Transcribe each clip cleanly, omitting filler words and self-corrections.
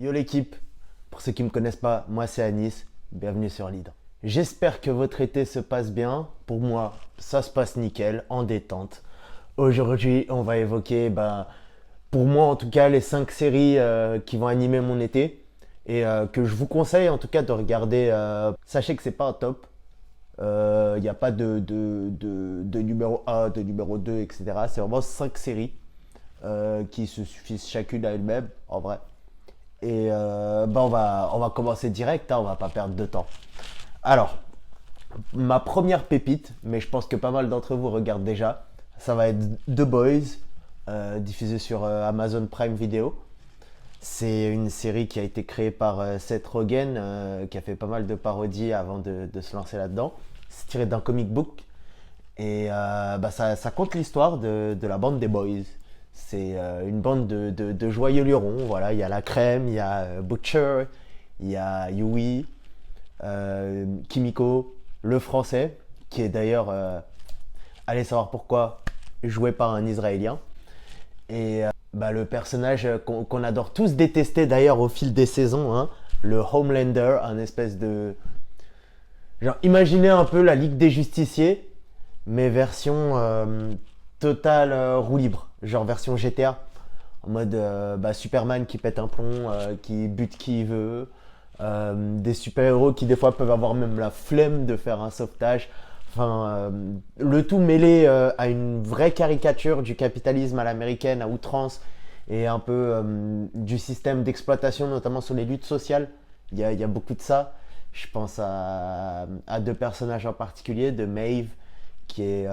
Yo l'équipe, pour ceux qui ne me connaissent pas, moi c'est Anis, bienvenue sur Lead. J'espère que votre été se passe bien. Pour moi, ça se passe nickel, en détente. Aujourd'hui, on va évoquer, pour moi en tout cas, les 5 séries qui vont animer mon été et que je vous conseille en tout cas de regarder. Sachez que c'est pas un top. Il n'y a pas de numéro 1, de numéro 2, etc. C'est vraiment 5 séries qui se suffisent chacune à elles-mêmes, en vrai. Et on va commencer direct, hein, on va pas perdre de temps. Alors, ma première pépite, mais je pense que pas mal d'entre vous regardent déjà, ça va être The Boys, diffusé sur Amazon Prime Video. C'est une série qui a été créée par Seth Rogen, qui a fait pas mal de parodies avant de se lancer là-dedans. C'est tiré d'un comic book et ça compte l'histoire de la bande des Boys. C'est une bande de joyeux lurons. Voilà, il y a la crème, il y a Butcher, il y a Yui, Kimiko, le français, qui est d'ailleurs, allez savoir pourquoi, joué par un Israélien. Et le personnage qu'on adore tous détester d'ailleurs au fil des saisons, hein, le Homelander, un espèce de... Genre, imaginez un peu la Ligue des Justiciers, mais version totale roue libre, genre version GTA, en mode Superman qui pète un plomb, qui bute qui il veut, des super-héros qui des fois peuvent avoir même la flemme de faire un sauvetage, enfin le tout mêlé à une vraie caricature du capitalisme à l'américaine, à outrance, et un peu du système d'exploitation, notamment sur les luttes sociales. Il y a beaucoup de ça. Je pense à deux personnages en particulier, de Maeve, qui est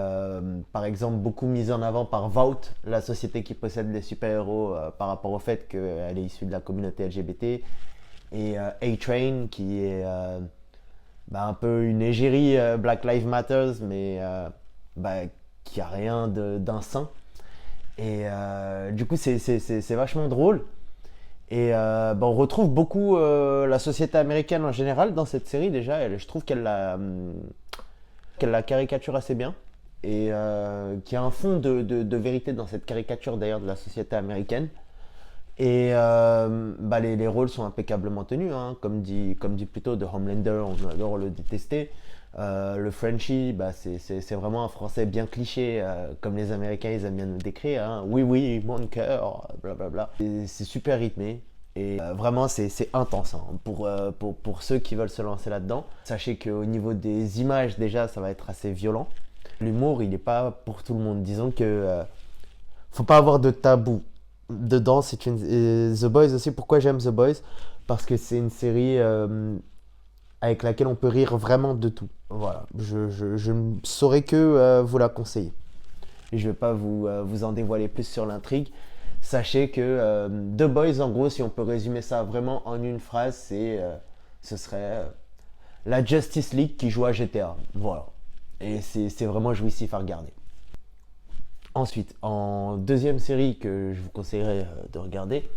par exemple beaucoup mise en avant par Vault, la société qui possède les super-héros par rapport au fait qu'elle est issue de la communauté LGBT, et A-Train qui est un peu une égérie Black Lives Matter, mais qui a rien d'un saint. Et du coup c'est vachement drôle. Et on retrouve beaucoup la société américaine en général dans cette série déjà. Je trouve qu'elle la caricature assez bien. Et qu'il y a un fond de vérité dans cette caricature d'ailleurs de la société américaine. Et les rôles sont impeccablement tenus, hein. Comme dit plutôt de Homelander, on adore le détester. Le Frenchie, c'est vraiment un français bien cliché, comme les Américains ils aiment bien nous décrire, hein. Oui, oui, mon cœur, blablabla. C'est super rythmé. Et vraiment, c'est intense, hein, pour ceux qui veulent se lancer là-dedans. Sachez qu'au niveau des images, déjà, ça va être assez violent. L'humour, il n'est pas pour tout le monde. Disons que faut pas avoir de tabou dedans. The Boys aussi. Pourquoi j'aime The Boys? Parce que c'est une série avec laquelle on peut rire vraiment de tout. Voilà, je ne saurais que vous la conseiller. Je ne vais pas vous en dévoiler plus sur l'intrigue. Sachez que The Boys, en gros, si on peut résumer ça vraiment en une phrase, ce serait la Justice League qui joue à GTA. Voilà. Et c'est vraiment jouissif à regarder. Ensuite, en deuxième série que je vous conseillerais de regarder,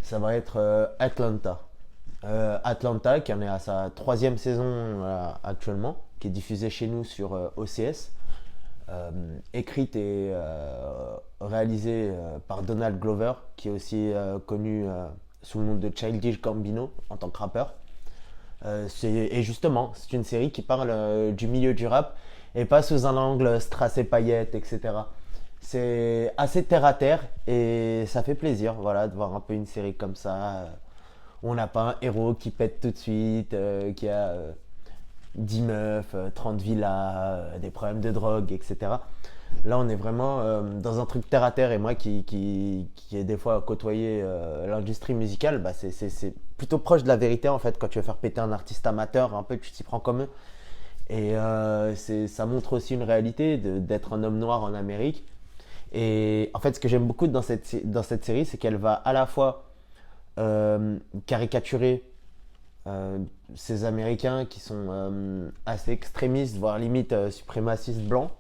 ça va être Atlanta. Atlanta, qui en est à sa troisième saison actuellement, qui est diffusée chez nous sur OCS. Écrite et réalisée par Donald Glover, qui est aussi connu sous le nom de Childish Gambino en tant que rappeur. Et justement, c'est une série qui parle du milieu du rap et pas sous un angle strass et paillettes, etc. C'est assez terre à terre et ça fait plaisir, voilà, de voir un peu une série comme ça. On n'a pas un héros qui pète tout de suite, qui a 10 meufs, 30 villas, des problèmes de drogue, etc. Là, on est vraiment dans un truc terre à terre. Et moi qui ai des fois côtoyé l'industrie musicale, c'est plutôt proche de la vérité en fait. Quand tu veux faire péter un artiste amateur, un peu, tu t'y prends comme eux. Et ça montre aussi une réalité d'être un homme noir en Amérique. Et en fait, ce que j'aime beaucoup dans cette série, c'est qu'elle va à la fois caricaturer ces Américains qui sont assez extrémistes, voire limite suprémacistes blancs,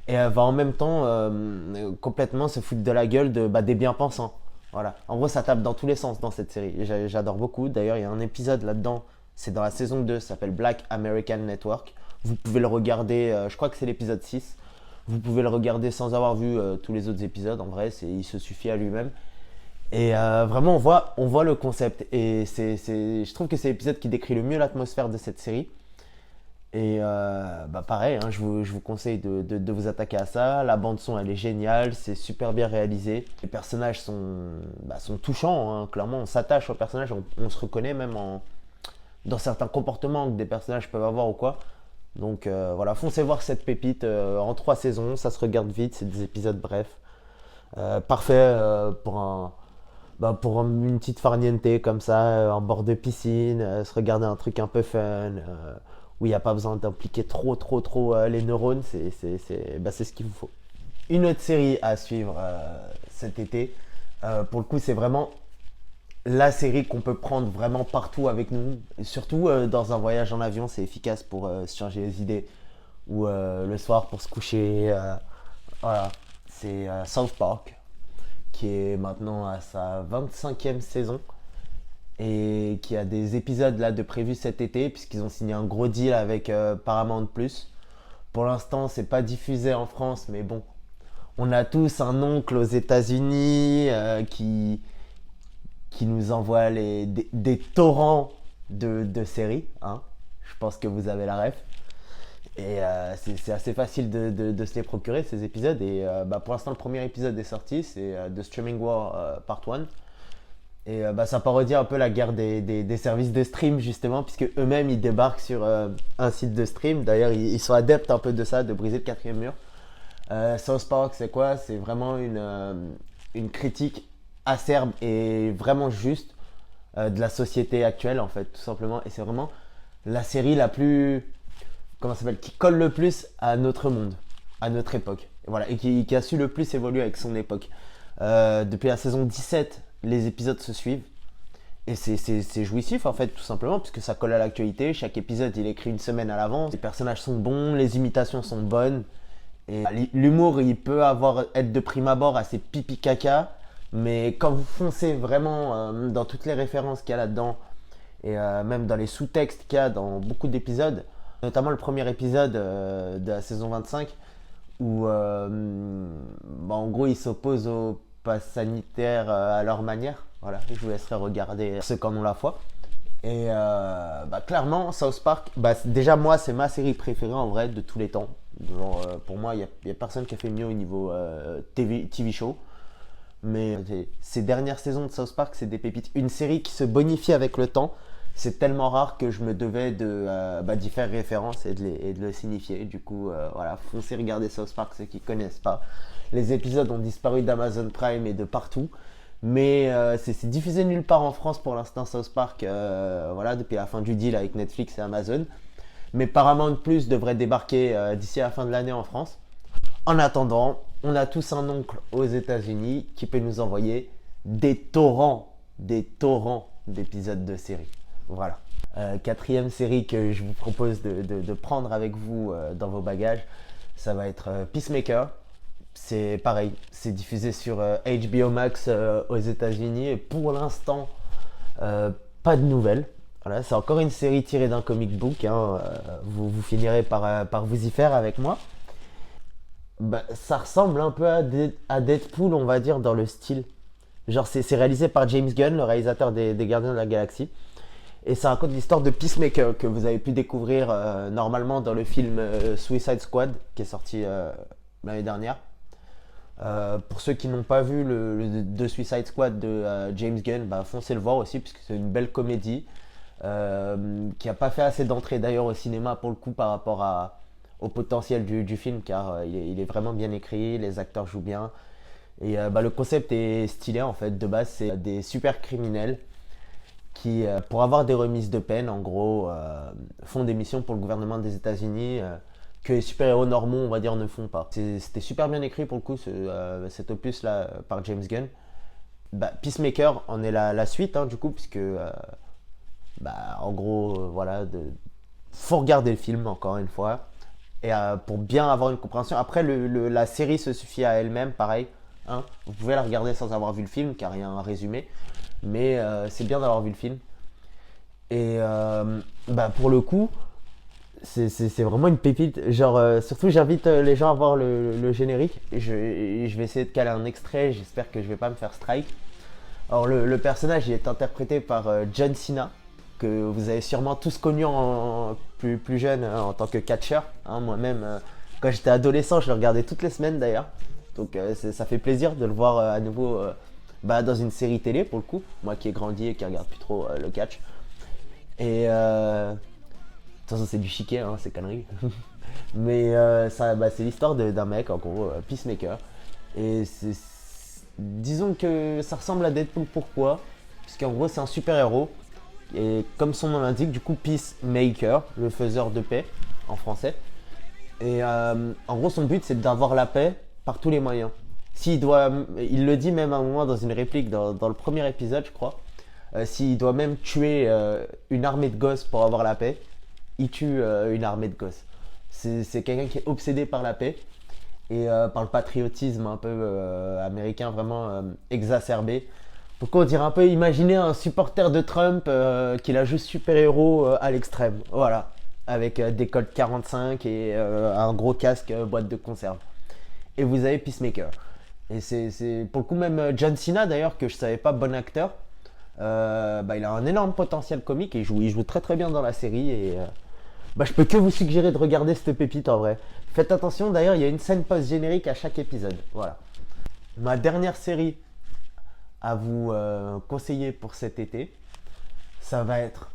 et elle va en même temps complètement se foutre de la gueule des bien-pensants. Voilà. En gros, ça tape dans tous les sens dans cette série. J'adore beaucoup. D'ailleurs, il y a un épisode là-dedans, c'est dans la saison 2, ça s'appelle Black American Network. Vous pouvez le regarder, je crois que c'est l'épisode 6. Vous pouvez le regarder sans avoir vu tous les autres épisodes. En vrai, il se suffit à lui-même. Et vraiment, on voit le concept. Et je trouve que c'est l'épisode qui décrit le mieux l'atmosphère de cette série. Et bah pareil, hein, je vous conseille de vous attaquer à ça. La bande son, elle est géniale, c'est super bien réalisé. Les personnages sont touchants, hein, clairement. On s'attache aux personnages, on se reconnaît même dans certains comportements que des personnages peuvent avoir ou quoi. Donc voilà, foncez voir cette pépite en 3 saisons, ça se regarde vite, c'est des épisodes brefs. Parfait pour une petite farniente comme ça, en bord de piscine, se regarder un truc un peu fun, où il n'y a pas besoin d'impliquer trop les neurones, c'est ce qu'il vous faut. Une autre série à suivre cet été, pour le coup c'est vraiment la série qu'on peut prendre vraiment partout avec nous, et surtout dans un voyage en avion, c'est efficace pour se changer les idées, ou le soir pour se coucher, voilà, c'est South Park, qui est maintenant à sa 25e saison et qui a des épisodes là de prévus cet été puisqu'ils ont signé un gros deal avec Paramount+. Pour l'instant, c'est pas diffusé en France, mais bon, on a tous un oncle aux États-Unis qui nous envoie des torrents de séries, hein. Je pense que vous avez la ref. Et c'est assez facile de se les procurer, ces épisodes. Et pour l'instant, le premier épisode est sorti, c'est The Streaming War Part 1. Et ça parodie un peu la guerre des services de stream, justement, puisque eux-mêmes, ils débarquent sur un site de stream. D'ailleurs, ils sont adeptes un peu de ça, de briser le quatrième mur. South Park, c'est quoi? C'est vraiment une critique acerbe et vraiment juste de la société actuelle, en fait, tout simplement. Et c'est vraiment la série la plus... comment ça s'appelle, qui colle le plus à notre monde, à notre époque. Et voilà, et qui a su le plus évoluer avec son époque. Depuis la saison 17, les épisodes se suivent. Et c'est jouissif en fait, tout simplement, puisque ça colle à l'actualité. Chaque épisode, il est écrit une semaine à l'avance. Les personnages sont bons, les imitations sont bonnes. Et l'humour, il peut être de prime abord assez pipi caca. Mais quand vous foncez vraiment dans toutes les références qu'il y a là-dedans, et même dans les sous-textes qu'il y a dans beaucoup d'épisodes, notamment le premier épisode de la saison 25 où en gros ils s'opposent au pass sanitaire à leur manière. Voilà, je vous laisserai regarder ceux qui en ont la foi. Et clairement, South Park, déjà moi c'est ma série préférée en vrai de tous les temps. Genre, pour moi, il n'y a personne qui a fait mieux au niveau TV show. Mais ces dernières saisons de South Park, c'est des pépites. Une série qui se bonifie avec le temps. C'est tellement rare que je me devais d'y faire référence et de le signifier. Du coup, voilà, foncez regarder South Park, ceux qui ne connaissent pas. Les épisodes ont disparu d'Amazon Prime et de partout. Mais c'est diffusé nulle part en France pour l'instant, South Park, voilà, depuis la fin du deal avec Netflix et Amazon. Mais Paramount Plus devrait débarquer d'ici la fin de l'année en France. En attendant, on a tous un oncle aux États-Unis qui peut nous envoyer des torrents d'épisodes de séries. Voilà. Quatrième série que je vous propose de prendre avec vous dans vos bagages, ça va être Peacemaker. C'est pareil, c'est diffusé sur HBO Max aux États-Unis et pour l'instant, pas de nouvelles. Voilà, c'est encore une série tirée d'un comic book, hein. Vous finirez par vous y faire avec moi. Ça ressemble un peu à Deadpool, on va dire, dans le style. Genre, c'est réalisé par James Gunn, le réalisateur des Gardiens de la Galaxie. Et ça raconte l'histoire de Peacemaker que vous avez pu découvrir normalement dans le film Suicide Squad qui est sorti l'année dernière. Pour ceux qui n'ont pas vu le Suicide Squad de James Gunn, foncez le voir aussi puisque c'est une belle comédie qui n'a pas fait assez d'entrées d'ailleurs au cinéma pour le coup par rapport au potentiel du film car il est vraiment bien écrit, les acteurs jouent bien. Et le concept est stylé en fait. De base, c'est des super criminels qui, pour avoir des remises de peine, en gros, font des missions pour le gouvernement des États-Unis que les super-héros normaux, on va dire, ne font pas. C'était super bien écrit pour le coup, cet opus-là, par James Gunn. Peacemaker en est la suite, hein, du coup, puisque, en gros, voilà, faut regarder le film, encore une fois, et pour bien avoir une compréhension. Après, la série se suffit à elle-même, pareil. Hein, vous pouvez la regarder sans avoir vu le film, car il y a un résumé. Mais c'est bien d'avoir vu le film. Et pour le coup, c'est vraiment une pépite. Genre, surtout, j'invite les gens à voir le générique. Je vais essayer de caler un extrait. J'espère que je vais pas me faire strike. Alors le personnage il est interprété par John Cena, que vous avez sûrement tous connu plus jeune en tant que catcheur. Hein. Moi-même, quand j'étais adolescent, je le regardais toutes les semaines d'ailleurs. Donc ça fait plaisir de le voir à nouveau dans une série télé pour le coup. Moi qui ai grandi et qui regarde plus trop le catch. Et de toute façon c'est du chiquet, hein, c'est conneries. Mais c'est l'histoire d'un mec en gros, Peacemaker. Et disons que ça ressemble à Deadpool, pourquoi? Parce qu'en gros c'est un super héros. Et comme son nom l'indique, du coup Peacemaker, le faiseur de paix en français. Et en gros son but c'est d'avoir la paix par tous les moyens. Il le dit même à un moment dans une réplique dans le premier épisode je crois. S'il doit même tuer une armée de gosses pour avoir la paix, il tue une armée de gosses. C'est quelqu'un qui est obsédé par la paix et par le patriotisme un peu américain vraiment exacerbé. Donc on dirait un peu, imaginer un supporter de Trump qui la joue super-héros à l'extrême. Voilà, avec des codes 45 et un gros casque boîte de conserve. Et vous avez Peacemaker. Et c'est pour le coup même John Cena d'ailleurs, que je savais pas, bon acteur. Il a un énorme potentiel comique et il joue très très bien dans la série. Et je peux que vous suggérer de regarder cette pépite en vrai. Faites attention d'ailleurs, il y a une scène post-générique à chaque épisode. Voilà. Ma dernière série à vous conseiller pour cet été, ça va être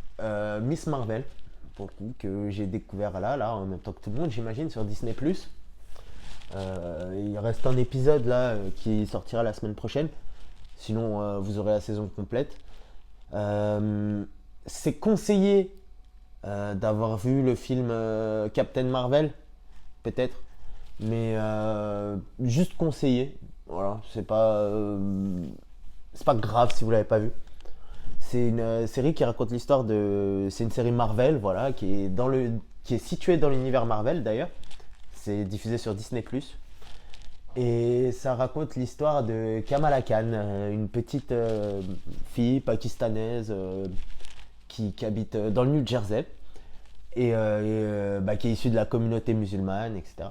Miss Marvel, pour le coup, que j'ai découvert là, en même temps que tout le monde, j'imagine, sur Disney+. Il reste un épisode là qui sortira la semaine prochaine. Sinon, vous aurez la saison complète. C'est conseillé d'avoir vu le film Captain Marvel, peut-être, mais juste conseillé. Voilà, c'est pas grave si vous l'avez pas vu. C'est une série qui raconte l'histoire de. C'est une série Marvel, voilà, qui est située dans l'univers Marvel d'ailleurs. C'est diffusé sur Disney+. Et ça raconte l'histoire de Kamala Khan, une petite fille pakistanaise qui habite dans le New Jersey et qui est issue de la communauté musulmane, etc.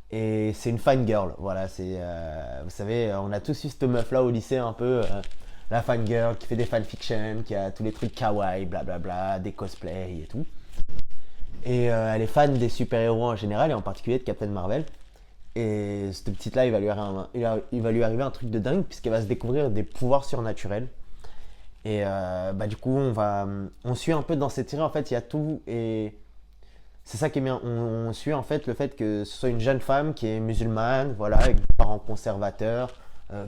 Et c'est une fangirl, voilà. Vous savez, on a tous eu cette meuf-là au lycée, un peu la fangirl qui fait des fanfictions, qui a tous les trucs kawaii, blablabla, des cosplays et tout. Et elle est fan des super-héros en général, et en particulier de Captain Marvel. Et cette petite-là, il va lui arriver un truc de dingue, puisqu'elle va se découvrir des pouvoirs surnaturels. Et du coup, on suit un peu dans cette série, en fait, il y a tout. Et c'est ça qui est bien. On suit en fait le fait que ce soit une jeune femme qui est musulmane, voilà, avec des parents conservateurs,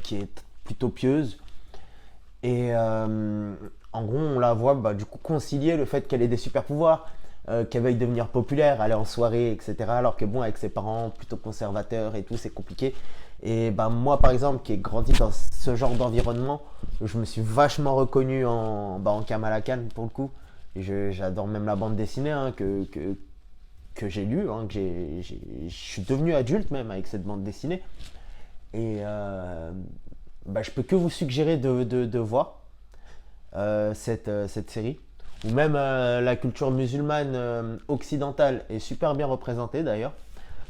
qui est plutôt pieuse. Et en gros, on la voit du coup concilier le fait qu'elle ait des super pouvoirs, qu'elle veuille devenir populaire, aller en soirée, etc. Alors que bon, avec ses parents plutôt conservateurs et tout, c'est compliqué. Et moi, par exemple, qui ai grandi dans ce genre d'environnement, je me suis vachement reconnu en Kamala Khan pour le coup. Et j'adore même la bande dessinée hein, que j'ai lue, hein, je suis devenu adulte même avec cette bande dessinée. Et je peux que vous suggérer de voir cette série. Ou même la culture musulmane occidentale est super bien représentée d'ailleurs.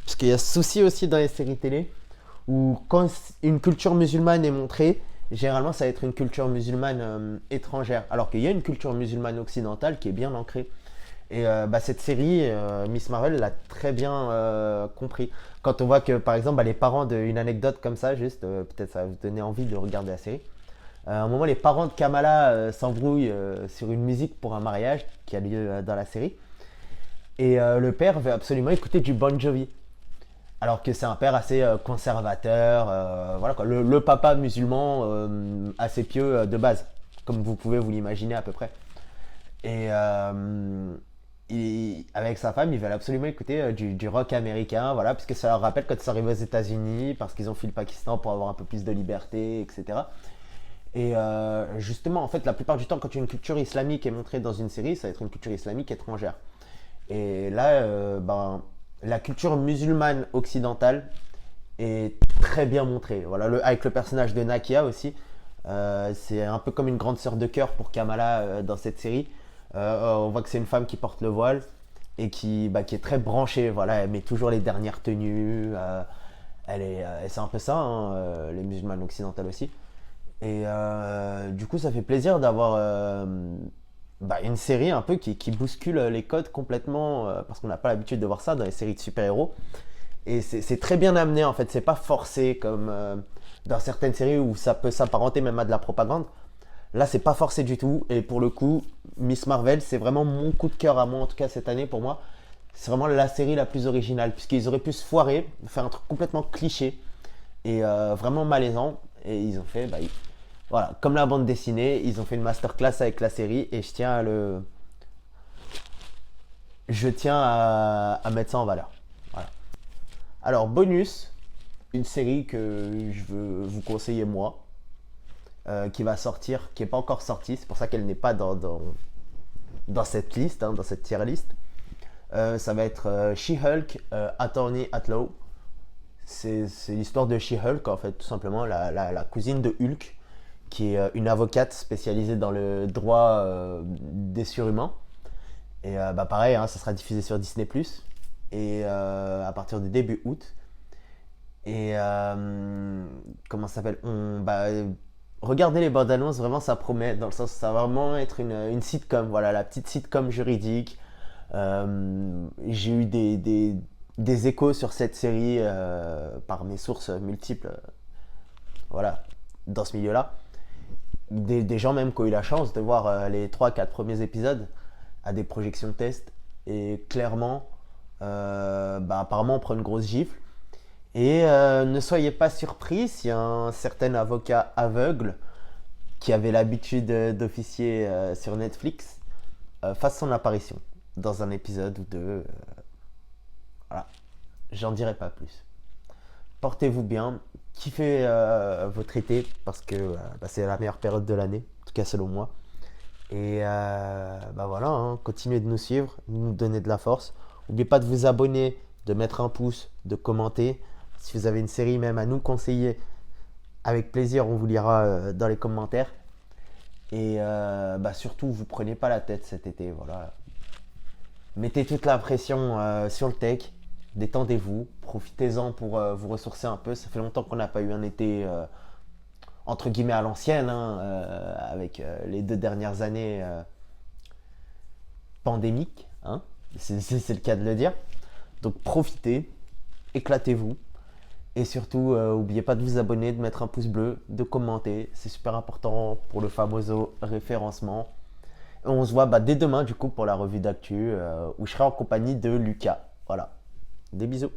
Parce qu'il y a ce souci aussi dans les séries télé, où quand une culture musulmane est montrée, généralement ça va être une culture musulmane étrangère. Alors qu'il y a une culture musulmane occidentale qui est bien ancrée. Et cette série, Miss Marvel, l'a très bien compris. Quand on voit que, par exemple, les parents une anecdote comme ça, juste, peut-être ça va vous donner envie de regarder la série. À un moment, les parents de Kamala s'embrouillent sur une musique pour un mariage qui a lieu dans la série. Et le père veut absolument écouter du Bon Jovi. Alors que c'est un père assez conservateur, voilà quoi, le papa musulman assez pieux de base, comme vous pouvez vous l'imaginer à peu près. Et avec sa femme, ils veulent absolument écouter du rock américain, voilà, parce que ça leur rappelle quand ils sont arrivés aux États-Unis, parce qu'ils ont fui le Pakistan pour avoir un peu plus de liberté, etc. Et justement, en fait, la plupart du temps, quand une culture islamique est montrée dans une série, ça va être une culture islamique étrangère. Et là, la culture musulmane occidentale est très bien montrée. Voilà, avec le personnage de Nakia aussi, c'est un peu comme une grande sœur de cœur pour Kamala dans cette série. On voit que c'est une femme qui porte le voile et qui est très branchée. Voilà, elle met toujours les dernières tenues. C'est un peu ça, hein, les musulmanes occidentales aussi. Et du coup, ça fait plaisir d'avoir une série un peu qui bouscule les codes complètement, parce qu'on n'a pas l'habitude de voir ça dans les séries de super-héros. Et c'est très bien amené en fait, c'est pas forcé comme dans certaines séries où ça peut s'apparenter même à de la propagande. Là, c'est pas forcé du tout. Et pour le coup, Miss Marvel, c'est vraiment mon coup de cœur à moi, en tout cas cette année pour moi. C'est vraiment la série la plus originale, puisqu'ils auraient pu se foirer, faire un truc complètement cliché et vraiment malaisant. Et ils ont fait, voilà, comme la bande dessinée, ils ont fait une masterclass avec la série. Et je tiens à mettre ça en valeur. Voilà. Alors, bonus, une série que je veux vous conseiller moi, qui va sortir, qui n'est pas encore sortie, c'est pour ça qu'elle n'est pas dans cette liste, hein, dans cette tier list. Ça va être She-Hulk, Attorney at Law. C'est l'histoire de She-Hulk, en fait, tout simplement, la cousine de Hulk, qui est une avocate spécialisée dans le droit des surhumains. Et pareil, hein, ça sera diffusé sur Disney+, et à partir du début août. Et comment ça s'appelle regardez les bandes annonces, vraiment ça promet, dans le sens où ça va vraiment être une sitcom, voilà, la petite sitcom juridique. J'ai eu des échos sur cette série par mes sources multiples, voilà, dans ce milieu-là. Des gens même qui ont eu la chance de voir les 3-4 premiers épisodes à des projections de test. Et clairement, apparemment on prend une grosse gifle. Et ne soyez pas surpris si un certain avocat aveugle qui avait l'habitude d'officier sur Netflix fasse son apparition dans un épisode ou deux. Voilà, j'en dirai pas plus. Portez-vous bien, kiffez votre été parce que c'est la meilleure période de l'année, en tout cas selon moi. Et voilà, hein, continuez de nous suivre, de nous donner de la force. N'oubliez pas de vous abonner, de mettre un pouce, de commenter. Si vous avez une série même à nous conseiller, avec plaisir, on vous lira dans les commentaires. Et surtout, vous prenez pas la tête cet été. Voilà. Mettez toute la pression sur le tech. Détendez-vous. Profitez-en pour vous ressourcer un peu. Ça fait longtemps qu'on n'a pas eu un été entre guillemets à l'ancienne, hein, avec les 2 dernières années pandémiques. Hein. C'est le cas de le dire. Donc profitez, éclatez-vous. Et surtout, n'oubliez pas de vous abonner, de mettre un pouce bleu, de commenter. C'est super important pour le famoso référencement. Et on se voit dès demain du coup pour la revue d'actu où je serai en compagnie de Lucas. Voilà. Des bisous.